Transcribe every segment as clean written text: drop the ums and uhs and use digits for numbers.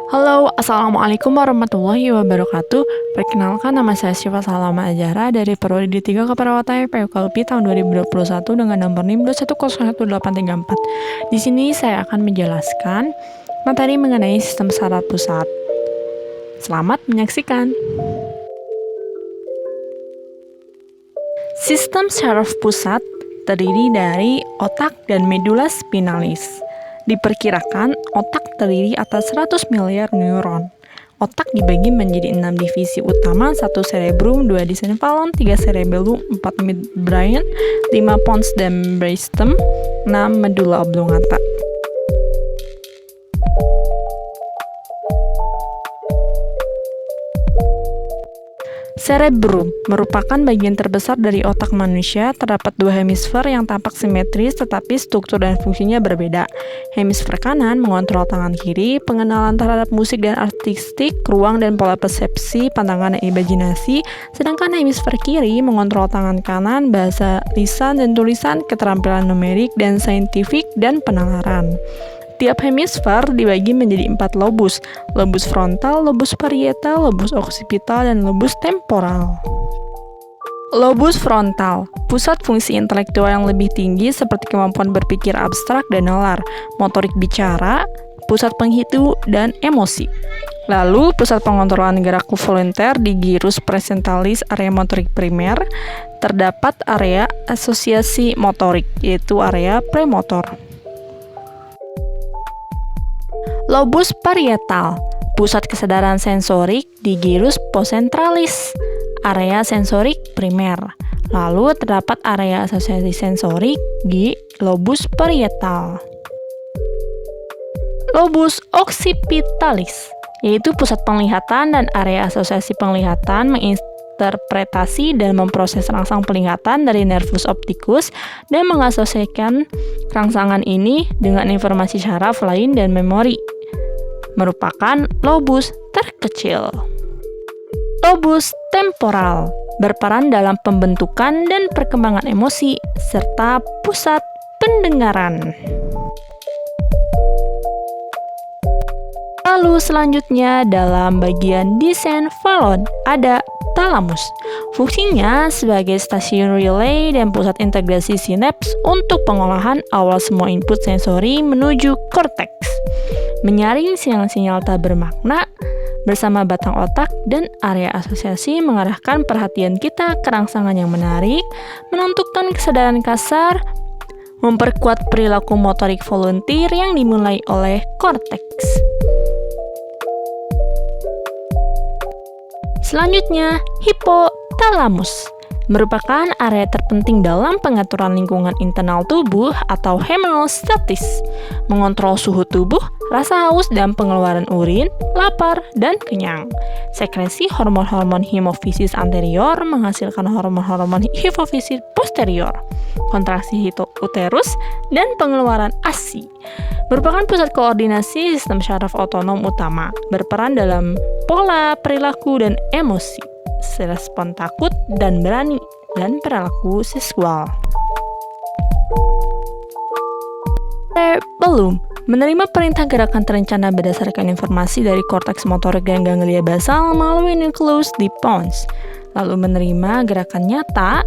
Halo, Assalamualaikum warahmatullahi wabarakatuh. Perkenalkan, nama saya Syifa Salama Azahra dari Prodi 3 Keperawatan FPUK UPI tahun 2021 dengan nomor NIM 2101834. Di sini saya akan menjelaskan materi mengenai sistem saraf pusat. Selamat menyaksikan. Sistem saraf pusat terdiri dari otak dan medula spinalis. Diperkirakan otak terdiri atas 100 miliar neuron. Otak dibagi menjadi 6 divisi utama, 1 cerebrum, 2 disenfalon, 3 cerebellum, 4 midbrain, 5 pons dan brainstem, 6 medulla oblongata. Cerebrum merupakan bagian terbesar dari otak manusia. Terdapat 2 hemisfer yang tampak simetris tetapi struktur dan fungsinya berbeda. Hemisfer kanan mengontrol tangan kiri, pengenalan terhadap musik dan artistik, ruang dan pola persepsi, pandangan dan imajinasi, sedangkan hemisfer kiri mengontrol tangan kanan, bahasa lisan dan tulisan, keterampilan numerik dan saintifik, dan penalaran. Tiap hemisfer dibagi menjadi 4 lobus: lobus frontal, lobus parietal, lobus occipital, dan lobus temporal. Lobus frontal, pusat fungsi intelektual yang lebih tinggi seperti kemampuan berpikir abstrak dan nalar, motorik bicara, pusat penghitung, dan emosi. Lalu, pusat pengontrolan gerak volunteer di gyrus presentalis area motorik primer. Terdapat area asosiasi motorik, yaitu area premotor. Lobus parietal, pusat kesadaran sensorik di gyrus postcentralis, area sensorik primer. Lalu terdapat area asosiasi sensorik di lobus parietal. Lobus occipitalis, yaitu pusat penglihatan dan area asosiasi penglihatan, menginterpretasi dan memproses rangsang penglihatan dari nervus opticus dan mengasosiasikan rangsangan ini dengan informasi syaraf lain dan memori. Merupakan lobus terkecil. Lobus temporal berperan dalam pembentukan dan perkembangan emosi serta pusat pendengaran. Lalu selanjutnya dalam bagian disenfalon ada talamus. Fungsinya sebagai stasiun relay dan pusat integrasi sinaps untuk pengolahan awal semua input sensori menuju korteks, menyaring sinyal-sinyal tak bermakna bersama batang otak dan area asosiasi, mengarahkan perhatian kita ke rangsangan yang menarik, menentukan kesadaran kasar, memperkuat perilaku motorik volunteer yang dimulai oleh korteks. Selanjutnya, hipotalamus merupakan area terpenting dalam pengaturan lingkungan internal tubuh atau hemostatis, mengontrol suhu tubuh, rasa haus dan pengeluaran urin, lapar, dan kenyang. Sekresi hormon-hormon hipofisis anterior menghasilkan hormon-hormon hipofisis posterior, kontraksi uterus, dan pengeluaran ASI. Merupakan pusat koordinasi sistem syaraf otonom utama, berperan dalam pola perilaku dan emosi, respon takut dan berani, dan perilaku seksual. Cerebellum menerima perintah gerakan terencana berdasarkan informasi dari korteks motorik dan ganglia basal melalui nukleus di pons, lalu menerima gerakan nyata,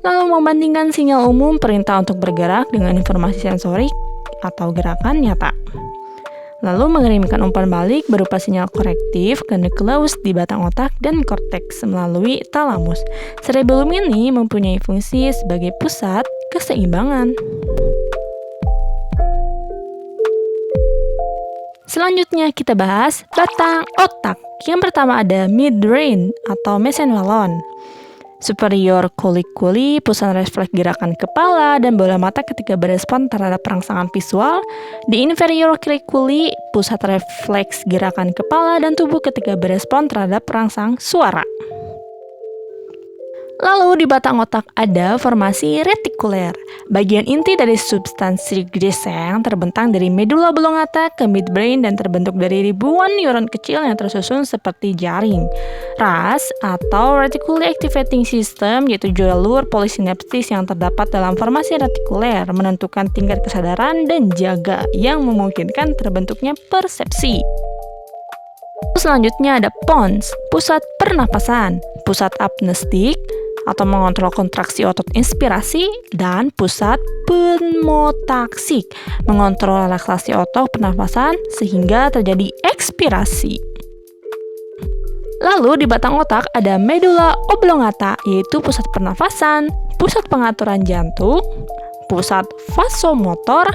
lalu membandingkan sinyal umum perintah untuk bergerak dengan informasi sensorik atau gerakan nyata, lalu mengirimkan umpan balik berupa sinyal korektif ke nukleus di batang otak dan korteks melalui talamus. Cerebellum ini mempunyai fungsi sebagai pusat keseimbangan. Selanjutnya kita bahas batang otak. Yang pertama ada midbrain atau mesenfalon. Superior colliculi, pusat refleks gerakan kepala dan bola mata ketika berespon terhadap rangsangan visual. Di inferior colliculi, pusat refleks gerakan kepala dan tubuh ketika berespon terhadap rangsang suara. Lalu di batang otak ada formasi retikuler, bagian inti dari substansi ginseng terbentang dari medulla oblongata ke midbrain dan terbentuk dari ribuan neuron kecil yang tersusun seperti jaring. RAS atau Reticular Activating System, yaitu jalur polisinaptis yang terdapat dalam formasi retikuler, menentukan tingkat kesadaran dan jaga yang memungkinkan terbentuknya persepsi. Selanjutnya ada pons, pusat pernapasan, pusat apnestik atau mengontrol kontraksi otot inspirasi, dan pusat pneumotaksik, mengontrol relaksasi otot pernapasan sehingga terjadi ekspirasi. Lalu di batang otak ada medula oblongata, yaitu pusat pernafasan, pusat pengaturan jantung, pusat vasomotor,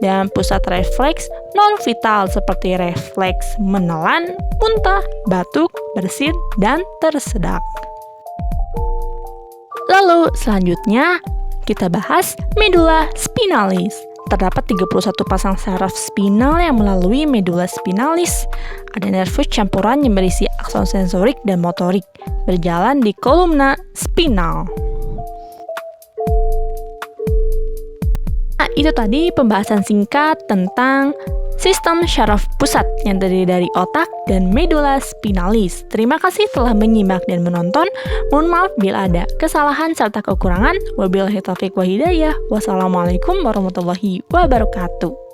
dan pusat refleks non-vital seperti refleks menelan, muntah, batuk, bersin, dan tersedak. Lalu selanjutnya kita bahas medula spinalis. Terdapat 31 pasang saraf spinal yang melalui medula spinalis. Ada nervus campuran yang berisi akson sensorik dan motorik, berjalan di kolumna spinal. Nah, itu tadi pembahasan singkat tentang sistem syaraf pusat yang terdiri dari otak dan medula spinalis. Terima kasih telah menyimak dan menonton. Mohon maaf bila ada kesalahan serta kekurangan. Wabillahi taufiq wa hidayah. Wassalamualaikum warahmatullahi wabarakatuh.